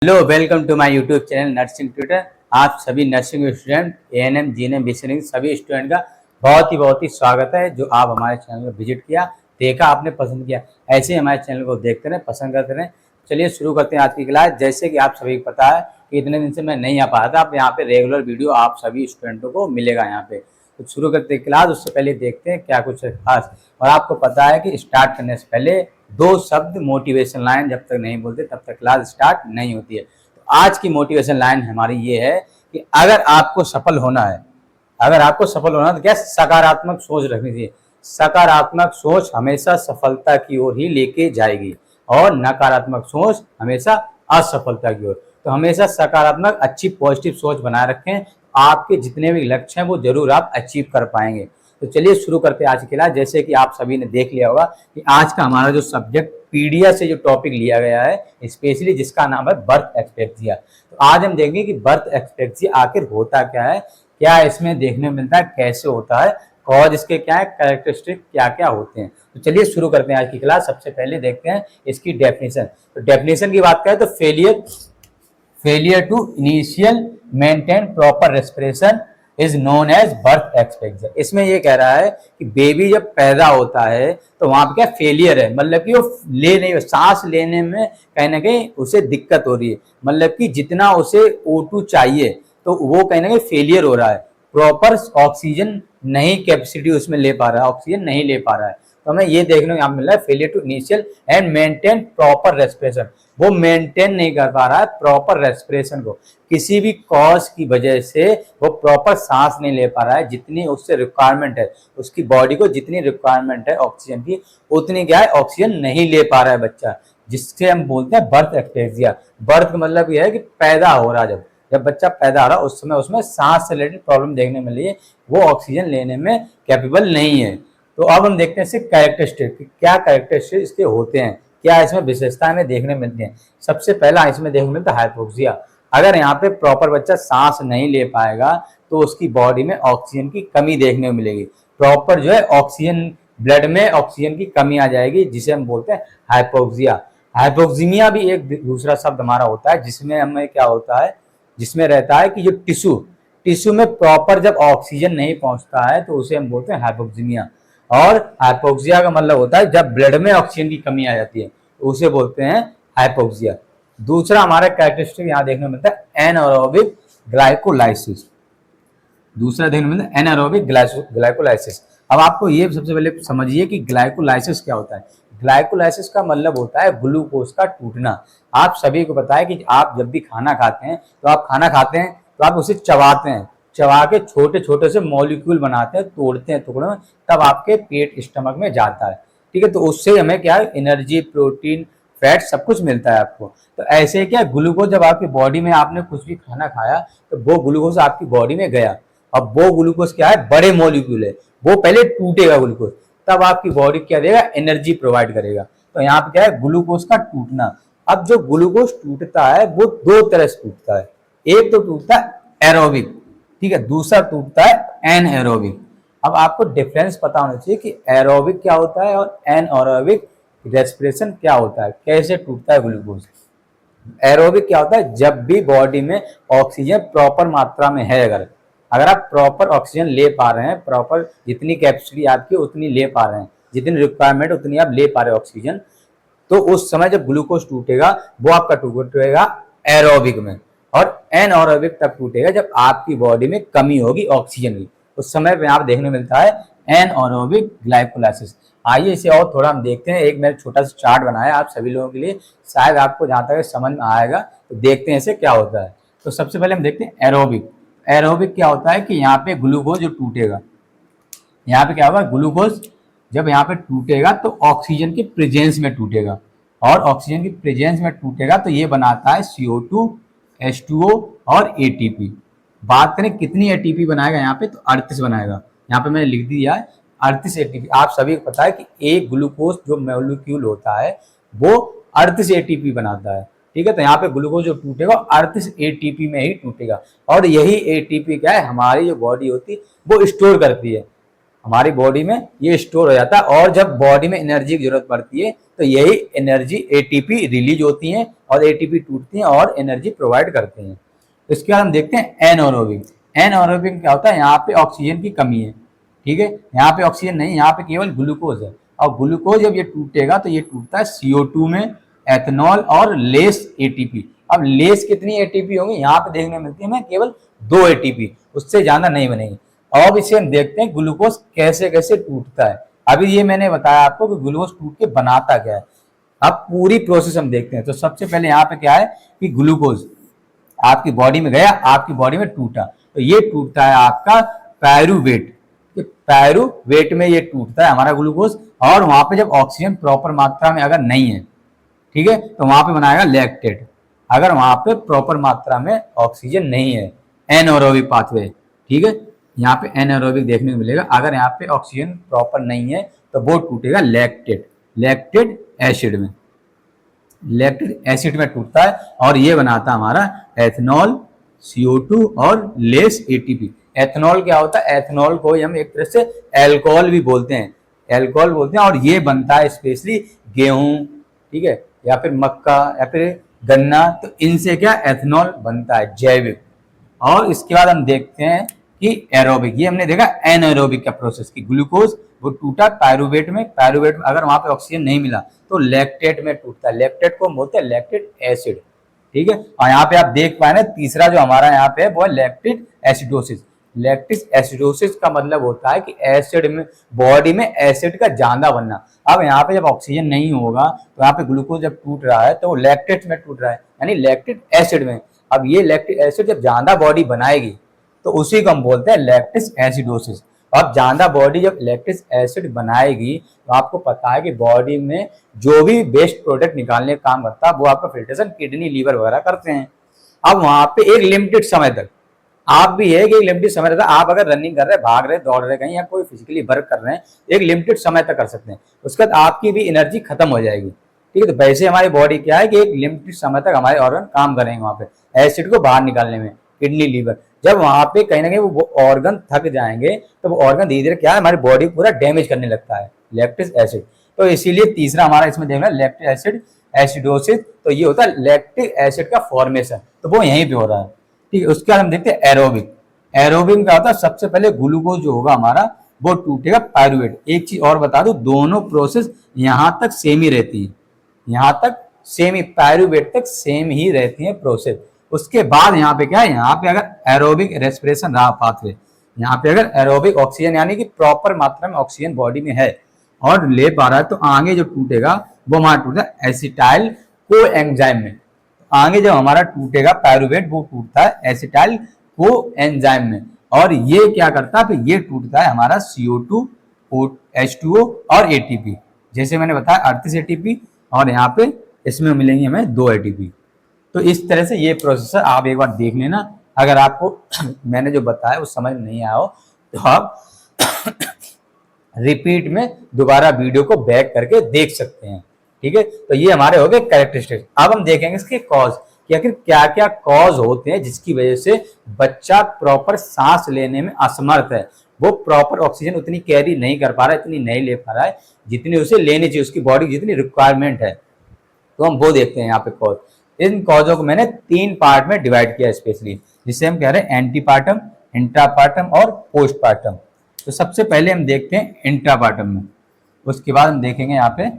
Hello, welcome to my YouTube channel nursing tutor. आप सभी nursing student ANM GNM BSNM सभी student का बहुत ही स्वागत है जो आप हमारे चैनल को विजिट किया, देखा, आपने पसंद किया। ऐसे ही हमारे चैनल को देखते रहें, पसंद करते रहें। चलिए शुरू करते हैं आज की क्लास। जैसे कि आप सभी को पता है कि इतने दिन से मैं नहीं आ पा रहा था, अब यहाँ पे रेगुलर वीडियो आप सभी स्टूडेंटों को मिलेगा यहाँ पे। तो शुरू करते हैं क्लास। उससे पहले देखते हैं क्या कुछ है खास। और आपको पता है कि स्टार्ट करने से पहले दो शब्द मोटिवेशन लाइन जब तक नहीं बोलते तब तक क्लास स्टार्ट नहीं होती है। तो आज की मोटिवेशन लाइन हमारी ये है कि अगर आपको सफल होना है, तो क्या सकारात्मक सोच रखनी चाहिए। सकारात्मक सोच हमेशा सफलता की ओर ही लेके जाएगी और नकारात्मक सोच हमेशा असफलता की ओर। तो हमेशा सकारात्मक अच्छी पॉजिटिव सोच बनाए रखें, आपके जितने भी लक्ष्य हैं वो जरूर आप अचीव कर पाएंगे। तो चलिए शुरू करते हैं आज की क्लास। जैसे कि आप सभी ने देख लिया होगा कि आज का हमारा जो सब्जेक्ट पीडिया से जो टॉपिक लिया गया है, स्पेशली जिसका नाम है बर्थ एक्सपेक्टेंसी। तो आज हम देखेंगे कि बर्थ एक्सपेक्टेंसी आखिर होता क्या है, क्या इसमें देखने को मिलता है, कैसे होता है, कॉज इसके क्या है, कैरेक्टरिस्टिक क्या क्या होते हैं। तो चलिए शुरू करते हैं आज की क्लास। सबसे पहले देखते हैं इसकी डेफिनेशन। तो डेफिनेशन की बात करें तो failure to initial maintain proper respiration is known as birth expectancy. इसमें ये कह रहा है कि बेबी जब पैदा होता है तो वहां पर क्या फेलियर है, मतलब कि वो ले नहीं, सांस लेने में कहीं ना कहीं उसे दिक्कत हो रही है, मतलब कि जितना उसे O2 चाहिए तो वो कहीं ना कहीं फेलियर हो रहा है। प्रॉपर ऑक्सीजन नहीं कैपेसिटी उसमें ले पा रहा है, ऑक्सीजन नहीं ले पा रहा है। तो हमें ये देखने को यहाँ मिल रहा है failure to initial and maintain proper respiration. वो मेंटेन नहीं कर पा रहा है प्रॉपर रेस्पिरेशन को, किसी भी कॉज की वजह से वो प्रॉपर सांस नहीं ले पा रहा है। जितनी उससे रिक्वायरमेंट है, उसकी बॉडी को जितनी रिक्वायरमेंट है ऑक्सीजन की, उतनी क्या है ऑक्सीजन नहीं ले पा रहा है बच्चा, जिससे हम बोलते हैं बर्थ एक्सपेक्टेंसी। बर्थ का मतलब यह है कि पैदा हो रहा, जब बच्चा पैदा हो रहा उस समय उसमें सांस से रिलेटेड प्रॉब्लम देखने मिली है, वो ऑक्सीजन लेने में कैपेबल नहीं है। तो अब हम देखते हैं इसके कैरेक्टरिस्टिक, क्या कैरेक्टरिस्टिक इसके होते हैं, क्या इसमें विशेषताएं हमें देखने मिलती हैं। सबसे पहला इसमें देखने मिलता है हाइपोक्सिया। अगर यहाँ पे प्रॉपर बच्चा सांस नहीं ले पाएगा तो उसकी बॉडी में ऑक्सीजन की कमी देखने को मिलेगी। प्रॉपर जो है ऑक्सीजन, ब्लड में ऑक्सीजन की कमी आ जाएगी, जिसे हम बोलते हैं हाइपोक्सिया। हाइपोक्सीमिया भी एक दूसरा शब्द हमारा होता है, जिसमें हमें क्या होता है, जिसमें रहता है कि जो टिश्यू में प्रॉपर जब ऑक्सीजन नहीं पहुंचता है तो उसे हम बोलते हैं हाइपोक्सीमिया। और हाइपोक्सिया का मतलब होता है जब ब्लड में ऑक्सीजन की कमी आ जाती है तो उसे बोलते हैं हाइपोक्सिया। दूसरा हमारा कैरेक्टरिस्टिक यहाँ देखने को मिलता है एनारोबिक ग्लाइकोलाइसिस। दूसरा देखने को मिलता है एनारोबिक ग्लाइकोलाइसिस। अब आपको ये सबसे पहले समझिए कि ग्लाइकोलाइसिस क्या होता है। ग्लाइकोलाइसिस का मतलब होता है ग्लूकोज का टूटना। आप सभी को पता है कि आप जब भी खाना खाते हैं तो आप उसे चबाते हैं, चबा के छोटे छोटे से मॉलिक्यूल बनाते हैं, तोड़ते हैं टुकड़ों में, तब आपके पेट स्टमक में जाता है। ठीक है, तो उससे हमें क्या है एनर्जी, प्रोटीन, फैट सब कुछ मिलता है आपको। तो ऐसे क्या ग्लूकोज जब आपकी बॉडी में, आपने कुछ भी खाना खाया तो वो ग्लूकोज आपकी बॉडी में गया। अब वो ग्लूकोज क्या है, बड़े मॉलिक्यूल है, वो पहले टूटेगा ग्लूकोज, तब आपकी बॉडी क्या देगा, एनर्जी प्रोवाइड करेगा। तो यहाँ पे क्या है ग्लूकोज का टूटना। अब जो ग्लूकोज टूटता है वो दो तरह से टूटता है। एक तो टूटता है एरोबिक, ठीक है, दूसरा टूटता है एनएरोबिक। अब आपको डिफरेंस पता होना चाहिए कि एरोबिक क्या होता है और एनएरोबिक रेस्पिरेशन क्या होता है, कैसे टूटता है ग्लूकोज। एरोबिक क्या होता है, जब भी बॉडी में ऑक्सीजन प्रॉपर मात्रा में है, अगर आप प्रॉपर ऑक्सीजन ले पा रहे हैं, प्रॉपर जितनी कैपेसिटी आपकी उतनी ले पा रहे हैं, जितनी रिक्वायरमेंट उतनी आप ले पा रहे हैं ऑक्सीजन, तो उस समय जब ग्लूकोज टूटेगा वो आपका टूटेगा एरोबिक में। और एनएरोबिक तब टूटेगा जब आपकी बॉडी में कमी होगी ऑक्सीजन की, उस समय पे आप देखने मिलता है एनएरोबिक ग्लाइकोलाइसिस। आइए इसे और थोड़ा हम देखते हैं। एक मैंने छोटा सा चार्ट बनाया आप सभी लोगों के लिए, शायद आपको जहां तक समझ में आएगा। तो देखते हैं इसे क्या होता है। तो सबसे पहले हम देखते हैं एरोबिक। एरोबिक क्या होता है कि यहाँ पे ग्लूकोज जो टूटेगा, यहाँ पे क्या होगा, ग्लूकोज जब यहाँ पे टूटेगा तो ऑक्सीजन के प्रेजेंस में टूटेगा, और ऑक्सीजन की प्रेजेंस में टूटेगा तो ये बनाता है CO2, H2O और ATP। बात करें कितनी ATP बनाएगा यहाँ पे, तो 38 बनाएगा। यहाँ पे मैंने लिख दिया है 38 ATP। आप सभी को पता है कि एक ग्लूकोज जो मॉलिक्यूल होता है वो 38 ATP बनाता है। ठीक है, तो यहाँ पे ग्लूकोज जो टूटेगा 38 ATP में ही टूटेगा, और यही ATP क्या है, हमारी जो बॉडी होती है वो स्टोर करती है। हमारी बॉडी में ये स्टोर हो जाता है, और जब बॉडी में एनर्जी की जरूरत पड़ती है तो यही एनर्जी एटीपी रिलीज होती है और एटीपी टूटती है और एनर्जी प्रोवाइड करते हैं। तो इसके बाद हम देखते हैं एनएरोबिक। एनएरोबिक क्या होता है, यहाँ पे ऑक्सीजन की कमी है, ठीक है, यहाँ पे ऑक्सीजन नहीं, यहाँ पे केवल ग्लूकोज है, और ग्लूकोज जब ये टूटेगा तो ये टूटता है CO2 में, एथेनॉल और लेस एटीपी। अब लेस कितनी एटीपी होंगी, यहाँ पे देखने मिलती है हमें केवल 2 एटीपी, उससे ज्यादा नहीं बनेगी। अब इसे हम देखते हैं ग्लूकोज कैसे कैसे टूटता है। अभी ये मैंने बताया आपको कि ग्लूकोज टूट के बनाता क्या है, अब पूरी प्रोसेस हम देखते हैं। तो सबसे पहले यहाँ पे क्या है कि ग्लूकोज आपकी बॉडी में गया, आपकी बॉडी में टूटा, तो ये टूटता है आपका पायरूवेट, पायरूवेट में ये टूटता है हमारा ग्लूकोज, और वहां पे जब ऑक्सीजन प्रॉपर मात्रा में अगर नहीं है, ठीक है, तो वहां पे बनाएगा लैक्टेट, अगर वहां पे प्रॉपर मात्रा में ऑक्सीजन नहीं है, एनएरोबिक पाथवे, ठीक है, यहाँ पे एनएरोबिक देखने को मिलेगा। अगर यहाँ पे ऑक्सीजन प्रॉपर नहीं है तो वो टूटेगा लैक्टेट एसिड में, लैक्टिक एसिड में टूटता है, और ये बनाता है हमारा एथेनॉल, CO2 और लेस एटीपी। एथेनॉल क्या होता है, एथेनॉल को हम एक तरह से एल्कोहल भी बोलते हैं, एल्कोहल बोलते हैं, और ये बनता है स्पेशली गेहूं, ठीक है, या फिर मक्का या फिर गन्ना, तो इनसे क्या एथेनॉल बनता है जैविक। और इसके बाद हम देखते हैं कि एरोबिक, ये हमने देखा एनएरोबिक का प्रोसेस की ग्लूकोज वो टूटा पायरूवेट में, पायरूवेट में अगर वहां पे ऑक्सीजन नहीं मिला तो लैक्टेट में टूटता है, लैक्टेट को बोलते हैं लैक्टिक एसिड, ठीक है। और यहाँ पे आप देख पाए ना, तीसरा जो हमारा यहाँ पे है वो है लैक्टिक एसिडोसिस। लैक्टिक एसिडोसिस का मतलब होता है कि एसिड में, बॉडी में एसिड का ज्यादा बनना। अब यहाँ पे जब ऑक्सीजन नहीं होगा तो यहाँ पे ग्लूकोज जब टूट रहा है तो वो लैक्टेट में टूट रहा है, यानी लैक्टिक एसिड में। अब ये लैक्टिक एसिड जब ज्यादा बॉडी बनाएगी तो उसी को हम बोलते हैं लैक्टिक एसिडोसिस। अब ज्यादा बॉडी जब लैक्टिक एसिड बनाएगी तो आपको पता है कि बॉडी में जो भी वेस्ट प्रोडक्ट निकालने का काम करता है वो आपका फिल्ट्रेशन किडनी, लीवर वगैरह करते हैं। अब वहां पे एक लिमिटेड समय तक, आप भी है कि एक लिमिटेड समय तक आप अगर रनिंग कर रहे हैं, भाग रहे हैं, दौड़ रहे कहीं, या कोई फिजिकली वर्क कर रहे हैं, एक लिमिटेड समय तक कर सकते हैं, उसके बाद आपकी भी एनर्जी खत्म हो जाएगी, ठीक है। तो वैसे हमारी बॉडी क्या है कि एक लिमिटेड समय तक हमारे ऑर्गन काम करेंगे वहां पे एसिड को बाहर निकालने में, किडनी, लीवर। जब वहां पे कहीं ना कहीं वो ऑर्गन थक जाएंगे तो वो ऑर्गन धीरे धीरे क्या है हमारी बॉडी पूरा डैमेज करने लगता है, लैक्टिक एसिड। तो इसीलिए तीसरा हमारा इसमें देखना लैक्टिक एसिड एसिडोसिस, तो ये होता है लैक्टिक एसिड का फॉर्मेशन, तो वो यहीं पे हो रहा है, ठीक है। उसके बाद हम देखते हैं एरोबिक। एरोबिक क्या होता है, सबसे पहले ग्लूकोज जो होगा हमारा वो टूटेगा पायरूवेट। एक चीज और बता दूं, दोनों प्रोसेस यहां तक सेम ही रहती है, यहां तक सेम ही, पायरूवेट तक सेम ही रहती है प्रोसेस। उसके बाद यहाँ पे क्या है, यहाँ पे अगर एरोबिक रेस्पिरेशन रहा पाथवे, यहाँ पे अगर एरोबिक ऑक्सीजन यानी कि प्रॉपर मात्रा में ऑक्सीजन बॉडी में है और ले पा रहा है, तो आगे जो टूटेगा वो हमारा टूटेगा एसिटाइल को एंजाइम में। आगे जब हमारा टूटेगा पायरूवेट वो टूटता है एसिटाइल को एंजाइम में, और ये क्या करता है, फिर ये टूटता है हमारा CO2, H2O और ATP। जैसे मैंने बताया 38 ATP, और यहाँ पे इसमें मिलेंगे हमें 2 ATP। तो इस तरह से ये प्रोसेसर आप एक बार देख लेना। अगर आपको मैंने जो बताया वो समझ में नहीं आया हो तो आप रिपीट में दोबारा वीडियो को बैक करके देख सकते हैं, ठीक है। तो ये हमारे हो गए कैरेक्टरिस्टिक्स। अब हम देखेंगे इसके कॉज कि आखिर क्या क्या कॉज होते हैं जिसकी वजह से बच्चा प्रॉपर सांस लेने में असमर्थ है, वो प्रॉपर ऑक्सीजन उतनी कैरी नहीं कर पा रहा है, इतनी नहीं ले पा रहा है जितनी उसे लेनी चाहिए, उसकी बॉडी जितनी रिक्वायरमेंट है। तो हम वो देखते हैं यहाँ पे कॉज। इन कॉजों को मैंने 3 पार्ट में डिवाइड किया स्पेशली, जिसे हम कह रहे हैं एंटीपार्टम, इंट्रापार्टम और पोस्टपार्टम। तो सबसे पहले हम देखते हैं इंट्रापार्टम में, उसके बाद हम देखेंगे यहाँ पे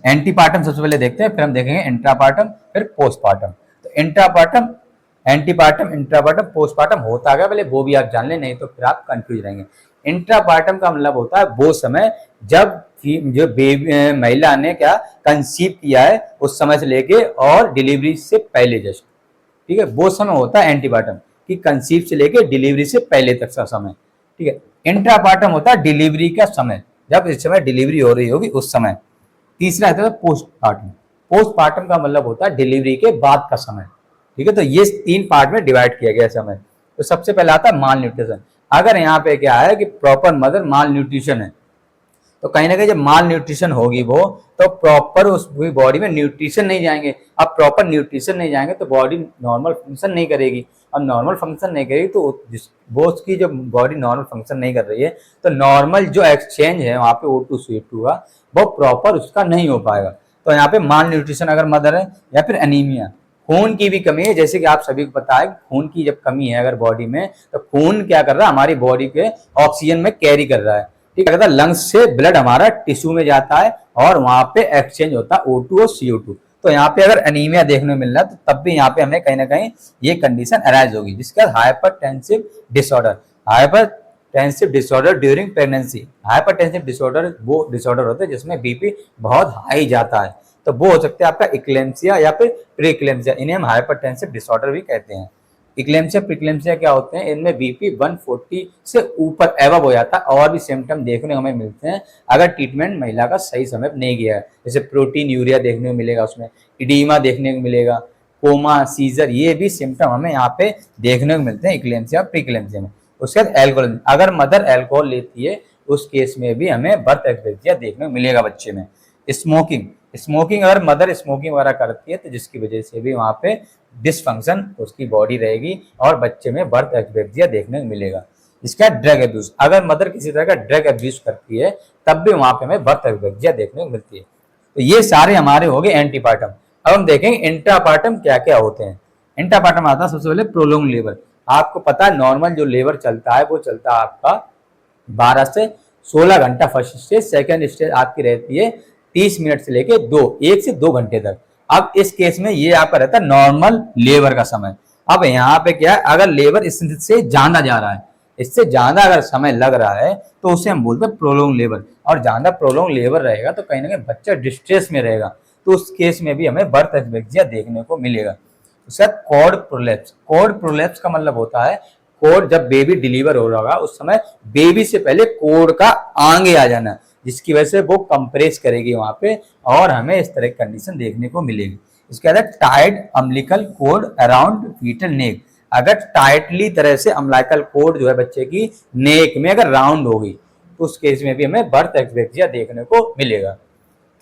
एंटीपार्टम सबसे पहले देखते हैं, फिर हम देखेंगे इंट्रापार्टम, फिर पोस्टपार्टम। तो इंट्रापार्टम, एंटीपार्टम, इंट्रापार्टम, पोस्टपार्टम होता है पहले वो भी आप जान लें, नहीं तो फिर आप कंफ्यूज रहेंगे। इंट्रापार्टम का मतलब होता है वो समय जब जो बेबी महिला ने क्या कंसीव किया है उस समय से लेके और डिलीवरी से पहले जस्ट, ठीक है, वो समय होता है एंटीपार्टम कि कंसीव से लेके डिलीवरी से पहले तक का समय, ठीक है। इंट्रापार्टम होता है डिलीवरी का समय, जब इस समय डिलीवरी हो रही होगी उस समय। तीसरा है पोस्टपार्टम। पोस्टपार्टम का मतलब होता है डिलीवरी के बाद का समय, ठीक है। तो ये 3 पार्ट में डिवाइड किया गया समय। तो सबसे पहले आता है माल न्यूट्रिशन। अगर यहाँ पे क्या है कि प्रॉपर मदर माल न्यूट्रिशन है तो कहीं ना कहीं जब माल न्यूट्रिशन होगी वो, तो प्रॉपर उस बॉडी में न्यूट्रिशन नहीं जाएंगे। अब प्रॉपर न्यूट्रिशन नहीं जाएंगे तो बॉडी नॉर्मल फंक्शन नहीं करेगी, और नॉर्मल फंक्शन नहीं करेगी तो वो उसकी जो बॉडी नॉर्मल फंक्शन नहीं कर रही है, तो नॉर्मल जो एक्सचेंज है वहाँ पे O2 CO2 का, वो प्रॉपर उसका नहीं हो पाएगा। तो यहाँ पे माल न्यूट्रिशन अगर मदर है, या फिर एनीमिया, खून की भी कमी है, जैसे कि आप सभी को पता है खून की जब कमी है अगर बॉडी में, तो खून क्या कर रहा है, हमारी बॉडी के ऑक्सीजन में कैरी कर रहा है, ठीक है, लंग्स से ब्लड हमारा टिश्यू में जाता है और वहां पे एक्सचेंज होता है O2 और CO2। तो यहाँ पे अगर एनीमिया देखने को मिल रहा है तो तब भी यहाँ पे हमें कहीं ना कहीं ये कंडीशन अराइज होगी, जिसका hypertensive disorder. Hypertensive disorder during pregnancy, hypertensive disorder वो डिसऑर्डर होते हैं जिसमें बीपी बहुत हाई जाता है, तो वो हो सकता है आपका इक्लेम्सिया या फिर प्रीक्लेम्सिया, इन्हें हम हाइपरटेंसिव डिसऑर्डर भी कहते हैं। इक्लेम्सिया प्रीक्लेम्सिया क्या होते हैं, इनमें बीपी 140 से ऊपर एवब हो जाता है, और भी सिम्टम देखने को हमें मिलते हैं अगर ट्रीटमेंट महिला का सही समय पर नहीं किया है, जैसे प्रोटीन यूरिया देखने को मिलेगा, उसमें इडीमा देखने को मिलेगा, कोमा, सीजर, ये भी सिम्टम हमें यहाँ पे देखने को मिलते हैं इक्लेम्सिया और प्रीक्लेम्सिया में। उसके बाद एल्कोहल, अगर मदर एल्कोहल लेती है उस केस में भी हमें बर्थ एक्सपेक्टेंसी देखने को मिलेगा बच्चे में। स्मोकिंग, स्मोकिंग अगर मदर स्मोकिंग वगैरह करती है तो जिसकी वजह से भी वहाँ पे डिसफंक्शन उसकी बॉडी रहेगी और बच्चे में बर्थ एक्सपेक्टेंसी देखने को मिलेगा। इसका ड्रग एब्यूज, अगर मदर किसी तरह का ड्रग एब्यूज करती है तब भी वहाँ पे हमें बर्थ एक्सपेक्टेंसी देखने को मिलती है। तो ये सारे हमारे हो गए एंटीपार्टम। अब हम देखेंगे इंट्रापार्टम क्या क्या होते हैं। इंट्रापार्टम आता है सबसे पहले प्रोलॉन्ग लेबर। आपको पता है नॉर्मल जो लेबर चलता है वो चलता है आपका 12 से 16 घंटा फर्स्ट स्टेज, सेकंड स्टेज आपकी रहती है 30 मिनट से लेके 1 से 2 घंटे तक। अब इस केस में ये आपका रहता है नॉर्मल लेबर का समय। अब यहाँ पे क्या है, अगर लेबर इससे ज्यादा जा रहा है, इससे ज्यादा अगर समय लग रहा है तो उसे हम बोलते हैं प्रोलॉन्ग लेबर, और ज्यादा प्रोलॉन्ग लेबर रहेगा तो कहीं ना कहीं बच्चा डिस्ट्रेस में रहेगा, तो उस केस में भी हमें बर्थ एक्सपेक्टेंसी देखने को मिलेगा। उसका कॉर्ड प्रोलैप्स, कॉर्ड प्रोलैप्स का मतलब होता है कोड जब बेबी डिलीवर हो रहा होगा उस समय बेबी से पहले कोड का आगे आ जाना, जिसकी वजह से वो कंप्रेस करेगी वहां पे और हमें इस तरह की कंडीशन देखने को मिलेगी। इसके बाद tight umbilical cord around foetal neck, अगर टाइटली तरह से अम्बिलिकल कोड जो है बच्चे की नेक में अगर राउंड होगी तो उस केस में भी हमें बर्थ एक्सपेक्टेंसी देखने को मिलेगा।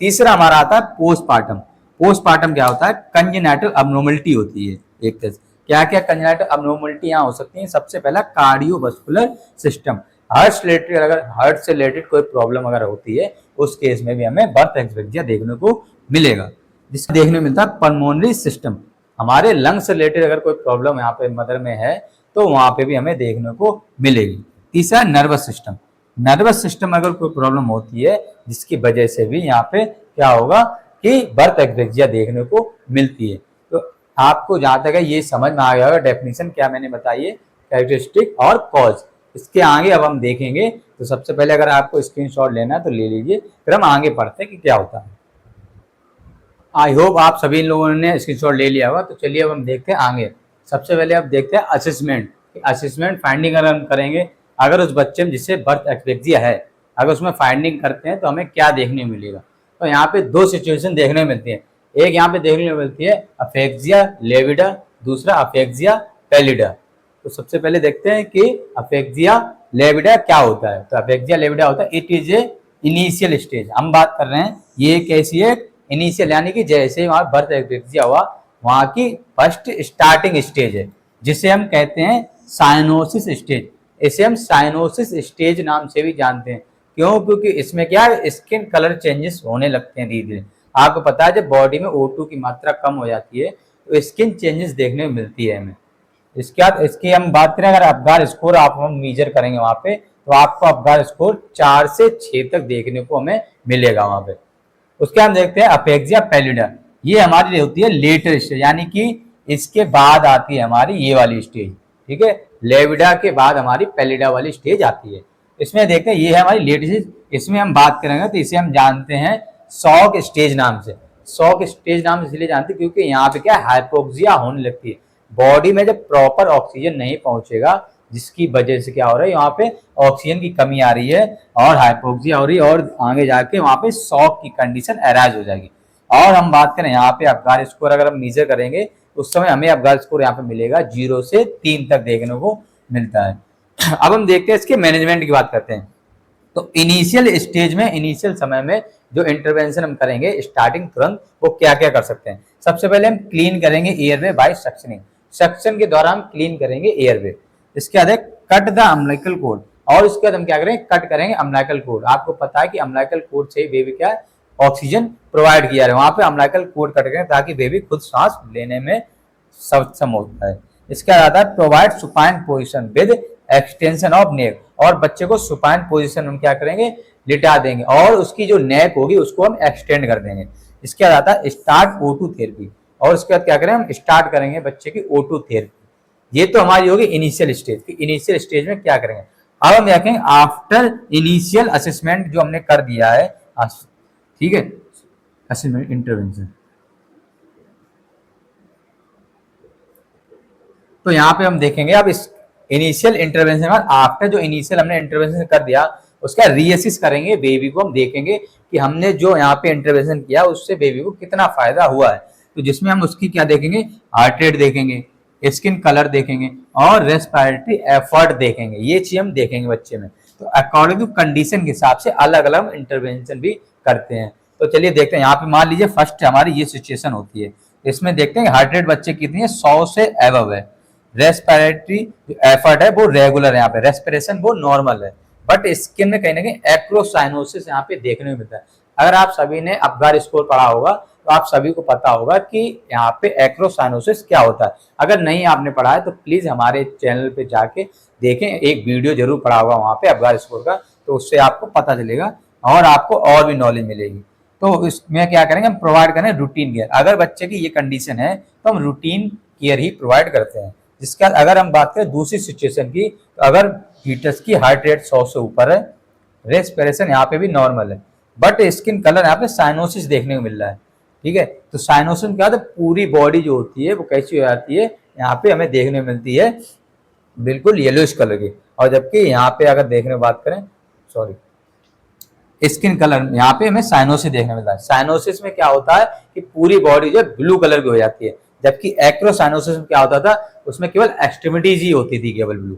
तीसरा हमारा आता है पोस्टपार्टम। पोस्टपार्टम क्या होता है, कंजेनाइटल अबनॉर्मलिटी होती है एक तरह से। क्या क्या कंजेनाइटल अबनॉर्मलिटी यहाँ हो सकती है, सबसे पहला कार्डियोवास्कुलर सिस्टम, हार्ट से रिलेटेड, अगर हार्ट से रिलेटेड कोई प्रॉब्लम अगर होती है उस केस में भी हमें बर्थ एक्सपेक्टेंसी देखने को मिलेगा। जिसका देखने को मिलता है पल्मोनरी सिस्टम, हमारे लंग्स से रिलेटेड अगर कोई प्रॉब्लम यहाँ पे मदर में है तो वहां पे भी हमें देखने को मिलेगी। तीसरा नर्वस सिस्टम, नर्वस सिस्टम अगर कोई प्रॉब्लम होती है जिसकी वजह से भी यहाँ पे क्या होगा कि बर्थ एक्सपेक्टेंसी देखने को मिलती है। तो आपको जहां तक है ये समझ में आ गया होगा डेफिनेशन क्या मैंने बताई है, कैरेक्टरिस्टिक और कॉज। इसके आगे अब हम देखेंगे, तो सबसे पहले अगर आपको स्क्रीनशॉट लेना है तो ले लीजिए, फिर हम आगे पढ़ते हैं कि क्या होता है। आई होप आप सभी लोगों ने स्क्रीनशॉट ले लिया होगा। तो चलिए अब हम देखते हैं आगे। सबसे पहले अब देखते हैं असेसमेंट। असेसमेंट फाइंडिंग अगर हम करेंगे, अगर उस बच्चे में जिससे बर्थ एक्सपेक्टेंसी है अगर उसमें फाइंडिंग करते हैं तो हमें क्या देखने को मिलेगा। तो यहाँ पे दो सिचुएशन देखने को मिलती है। एक यहाँ पे देखने को मिलती है अफेक्सिया लेविडा, दूसरा अफेक्सिया पैलिडा। तो सबसे पहले देखते हैं कि अफेक्सिया लेविडा क्या होता है। तो अफेक्सिया लेविडा होता है it is a initial stage. हम बात कर रहे हैं ये कैसी है, इनिशियल, यानी कि जैसे ही वहां बर्थ एक्सपेक्टेंसी हुआ वहां की फर्स्ट स्टार्टिंग स्टेज है, जिसे हम कहते हैं साइनोसिस स्टेज। इसे हम साइनोसिस स्टेज नाम से भी जानते हैं। क्यों? क्योंकि इसमें क्या है, स्किन कलर चेंजेस होने लगते हैं धीरे धीरे। आपको पता है जब बॉडी में O2 की मात्रा कम हो जाती है तो स्किन चेंजेस देखने को मिलती है हमें। इसके बाद इसकी हम बात करें, अगर अफगार स्कोर आप हम मेजर करेंगे वहां पे, तो आपको अफगार स्कोर 4 से 6 तक देखने को हमें मिलेगा वहां पे। उसके हम देखते हैं अफेक्सिया पैलिडा। ये हमारी होती है लेटर स्टेज, यानी कि इसके बाद आती है हमारी ये वाली स्टेज, ठीक है। लेविडा के बाद हमारी पैलिडा वाली स्टेज आती है। इसमें देखते हैं ये है हमारी लेटर स्टेज। इसमें हम बात करेंगे तो इसे हम जानते हैं शॉक स्टेज नाम से। शॉक स्टेज नाम इसलिए जानते हैं क्योंकि यहाँ पे क्या हाइपोक्सिया होने लगती है, बॉडी में जब प्रॉपर ऑक्सीजन नहीं पहुंचेगा जिसकी वजह से क्या हो रहा है, यहाँ पे ऑक्सीजन की कमी आ रही है और हाइपोक्सिया हो रही है, और आगे जाके वहां पे शॉक की कंडीशन अराइज हो जाएगी। और हम बात करें यहाँ पे अफगार स्कोर अगर हम मेजर करेंगे उस समय हमें अफगार स्कोर यहाँ पे मिलेगा 0 से 3 तक देखने को मिलता है। अब हम देखते हैं इसके मैनेजमेंट की बात करते हैं। तो इनिशियल स्टेज में, इनिशियल समय में जो इंटरवेंशन हम करेंगे स्टार्टिंग तुरंत, वो क्या क्या कर सकते हैं। सबसे पहले हम क्लीन करेंगे एयरवे बाय सक्शनिंग, सक्शन के द्वारा हम क्लीन करेंगे एयरवे। इसके बाद कट द अम्बिलिकल कॉर्ड, और उसके बाद हम क्या करेंगे, कट करेंगे अम्बिलिकल कॉर्ड। आपको पता है कि अम्बिलिकल कॉर्ड से बेबी क्या है, ऑक्सीजन प्रोवाइड किया है, वहां पे अम्बिलिकल कॉर्ड कट करें ताकि बेबी खुद सांस लेने में सक्षम होता है। इसके बाद provide supine position with extension of neck, और बच्चे को सुपाइन पोजिशन हम क्या करेंगे, लिटा देंगे, और उसकी जो नेक होगी उसको हम एक्सटेंड कर देंगे। इसके बाद आता है स्टार्ट O2 थेरेपी, और उसके बाद क्या करें, हम स्टार्ट करेंगे बच्चे की O2 थेरेपी। ये तो हमारी होगी इनिशियल स्टेज की। इनिशियल स्टेज में क्या करेंगे, अब हम देखेंगे आफ्टर इनिशियल असेसमेंट जो हमने कर दिया है, ठीक है, असेसमेंट इंटरवेंशन। तो यहाँ पे हम देखेंगे अब इस इनिशियल इंटरवेंशन के बाद, आफ्टर जो इनिशियल हमने इंटरवेंशन कर दिया उसका रीअसेस करेंगे बेबी को, हम देखेंगे कि हमने जो यहाँ पे इंटरवेंशन किया उससे बेबी को कितना फायदा हुआ है। तो जिसमें हम उसकी क्या देखेंगे, हार्ट रेट देखेंगे, स्किन कलर देखेंगे, और रेस्पिरेटरी एफर्ट देखेंगे। ये चीज हम देखेंगे बच्चे में। तो अकॉर्डिंग टू कंडीशन के हिसाब से अलग अलग इंटरवेंशन भी करते हैं। तो चलिए देखते हैं, यहाँ पे मान लीजिए फर्स्ट हमारी ये सिचुएशन होती है, इसमें देखते हैं हार्ट रेट बच्चे कितनी है, 100 से एबव है। रेस्पिरेटरी एफर्ट है वो रेगुलर है, यहाँ पे रेस्पिरेशन वो नॉर्मल है, बट स्किन में कहीं ना कहीं एक्रोसाइनोसिस यहाँ पे देखने को मिलता है। अगर आप सभी ने अपगार स्कोर पढ़ा होगा तो आप सभी को पता होगा कि यहाँ पे एक्रोसाइनोसिस क्या होता है। अगर नहीं आपने पढ़ा है तो प्लीज हमारे चैनल पे जाके देखें, एक वीडियो जरूर पढ़ा होगा वहां पे अपगार स्कोर का, तो उससे आपको पता चलेगा और आपको और भी नॉलेज मिलेगी। तो इसमें क्या करेंगे, हम प्रोवाइड करें रूटीन केयर। अगर बच्चे की ये कंडीशन है तो हम रूटीन केयर ही प्रोवाइड करते हैं। जिसका अगर हम बात करें दूसरी सिचुएशन की, तो अगर फीटस की हार्ट रेट 100 से ऊपर है, रेस्पिरेशन यहाँ पे भी नॉर्मल है, बट स्किन कलर यहाँ पे साइनोसिस देखने को मिल रहा है, ठीक है। तो साइनोसिस क्या होता है, पूरी बॉडी जो होती है वो कैसी हो जाती है, यहाँ पे हमें देखने को मिलती है बिल्कुल येलोइश कलर की। और जबकि यहाँ पे अगर देखने की बात करें, सॉरी, स्किन कलर यहाँ पे हमें साइनोसिस देखने मिलता है। साइनोसिस में क्या होता है कि पूरी बॉडी जो है ब्लू कलर की हो जाती है, जबकि एक्रोसाइनोसिस में क्या होता था, उसमें केवल एक्सट्रीमिटीज ही होती थी केवल ब्लू,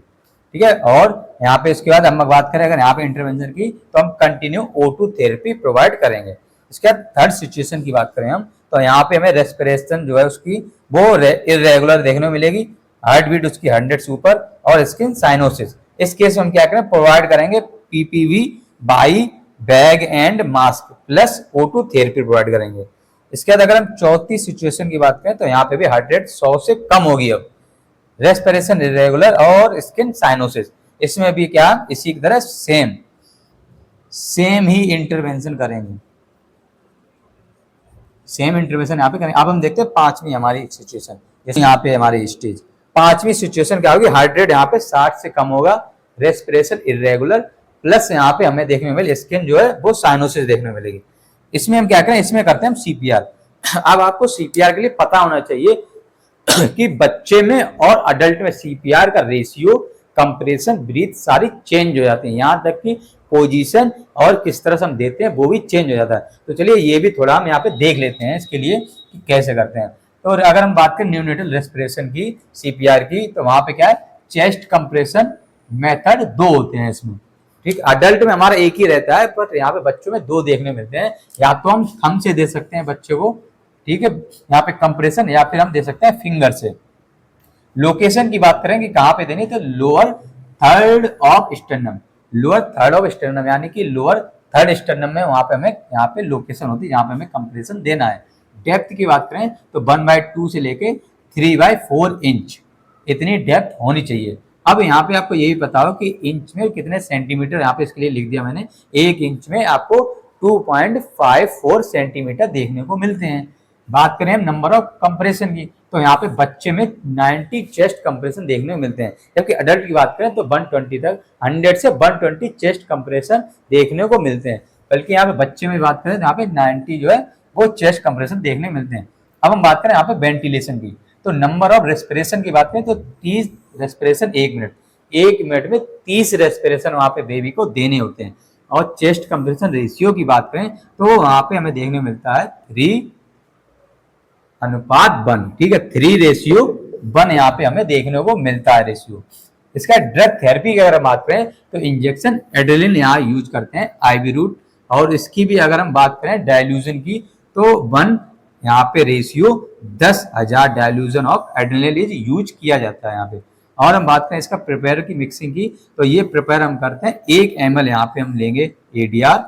ठीक है। और यहाँ पे इसके बाद हम बात करें अगर यहाँ पे इंटरवेंशन की, तो हम कंटिन्यू O2 थेरेपी प्रोवाइड करेंगे। इसके बाद थर्ड सिचुएशन की बात करें हम, तो यहाँ पे हमें रेस्पिरेशन जो है उसकी वो इरेगुलर देखने को मिलेगी, हार्ट बीट उसकी 100 से ऊपर, और स्किन साइनोसिस। इस केस में हम क्या करें, प्रोवाइड करेंगे PPV by bag and mask plus O2 therapy provide करेंगे। इसके बाद अगर हम चौथी सिचुएशन की बात करें, तो यहाँ पे भी हार्ट रेट 100 से कम होगी, अब रेस्पिरेशन इरेगुलर और स्किन साइनोसिस। इसमें भी क्या इसी की तरह सेम ही इंटरवेंशन करेंगे, सेम इंटरवेंशन यहाँ पे करेंगे। अब हम देखते हैं पांचवी हमारी सिचुएशन, जैसे यहाँ पे हमारी स्टेज पांचवी सिचुएशन क्या होगी, हार्ट रेट यहाँ पे 60 से कम होगा, रेस्पिरेशन इरेगुलर, प्लस यहाँ पे हमें देखने में मिले स्किन जो है वो साइनोसिस देखने में मिलेगी। इसमें हम क्या करें, इसमें करते हैं हम CPR। अब आपको CPR के लिए पता होना चाहिए कि बच्चे में और अडल्ट में CPR का रेशियो, कंप्रेशन, ब्रीथ सारी चेंज हो जाती है, यहाँ तक कि पोजीशन और किस तरह से हम देते हैं वो भी चेंज हो जाता है। तो चलिए ये भी थोड़ा हम यहाँ पे देख लेते हैं इसके लिए कि कैसे करते हैं। तो अगर हम बात करें न्यूनेटल रेस्पिरेशन की, CPR की, तो वहां पे क्या है, चेस्ट कंप्रेशन मेथड 2 होते हैं इसमें, ठीक। अडल्ट में हमारा एक ही रहता है, पर यहाँ पे बच्चों में 2 देखने मिलते हैं। या तो हम थंब से दे सकते हैं बच्चे को, ठीक है, यहाँ पे कंप्रेशन, या फिर हम दे सकते हैं फिंगर से। लोकेशन की बात करें कि कहाँ पे देनी, तो lower third of sternum, lower third of sternum यानी कि लोअर थर्ड स्टर्नम में वहां पे हमें यहाँ पे लोकेशन होती है जहाँ पे हमें कंप्रेशन देना है। डेप्थ की बात करें तो 1/2 से लेके 3/4 इंच इतनी डेप्थ होनी चाहिए। अब यहाँ पे आपको ये भी पता हो कि इंच में कितने सेंटीमीटर, यहाँ पे इसके लिए लिख दिया मैंने, 1 इंच में आपको 2.54 सेंटीमीटर देखने को मिलते हैं। बात करें हम नंबर ऑफ कंप्रेशन की, तो यहाँ पे बच्चे में 90 चेस्ट कंप्रेशन देखने को मिलते हैं, जबकि अडल्ट की बात करें तो 120 तक, 100 से 120 चेस्ट कंप्रेशन देखने को मिलते हैं। बल्कि यहाँ पे बच्चे में बात करें तो यहाँ पे 90 जो है वो चेस्ट कंप्रेशन देखने को मिलते हैं। अब हम बात करें यहाँ पे वेंटिलेशन की, तो नंबर ऑफ रेस्पिरेशन की बात करें तो 30 रेस्पिरेशन 1 मिनट, 1 मिनट में 30 रेस्पिरेशन वहां पे बेबी को देने होते हैं। और चेस्ट कंप्रेशन रेशियो की बात करें तो वहां पे हमें देखने को मिलता है 3:1, ठीक है, 3:1 यहाँ पे हमें देखने को मिलता है रेशियो। इसका ड्रग थेरेपी की अगर हम बात करें तो इंजेक्शन एड्रेलिन यहाँ यूज करते हैं, आईवी रूट। और इसकी भी अगर हम बात करें डायल्यूजन की तो 1 यहाँ पे ratio 10,000 dilution of adrenaline is use किया जाता है यहाँ पे। और हम बात करें इसका प्रिपेयर की मिक्सिंग की तो ये प्रिपेयर हम करते हैं 1 ml यहाँ पे हम लेंगे एडीआर,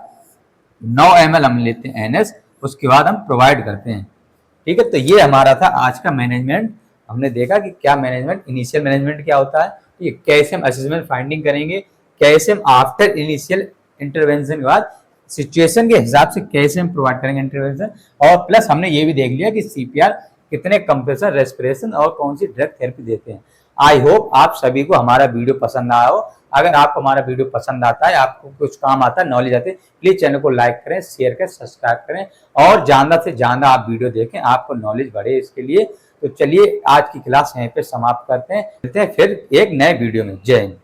9 ml हम लेते हैं एनएस, उसके बाद हम प्रोवाइड करते हैं। ठीक है, तो ये हमारा था आज का मैनेजमेंट। हमने देखा कि क्या मैनेजमेंट, इनिशियल मैनेजमेंट क्या होता है, ये कैसे हम असेसमेंट फाइंडिंग करेंगे, कैसे हम आफ्टर इनिशियल इंटरवेंशन के बाद सिचुएशन के हिसाब से कैसे हम प्रोवाइड करेंगे इंटरवेंशन। और प्लस हमने ये भी देख लिया कि सीपीआर कितने कंप्रेशन, रेस्पिरेशन और कौन सी ड्रग थेरेपी देते हैं। आई होप आप सभी को हमारा वीडियो पसंद आया हो। अगर आपको हमारा वीडियो पसंद आता है, आपको कुछ काम आता है, नॉलेज आती है, प्लीज चैनल को लाइक करें, शेयर करें, सब्सक्राइब करें और ज्यादा से ज्यादा आप वीडियो देखें, आपको नॉलेज बढ़े इसके लिए। तो चलिए आज की क्लास यहीं पे समाप्त करते हैं, मिलते हैं फिर एक नए वीडियो में। जय हिंद।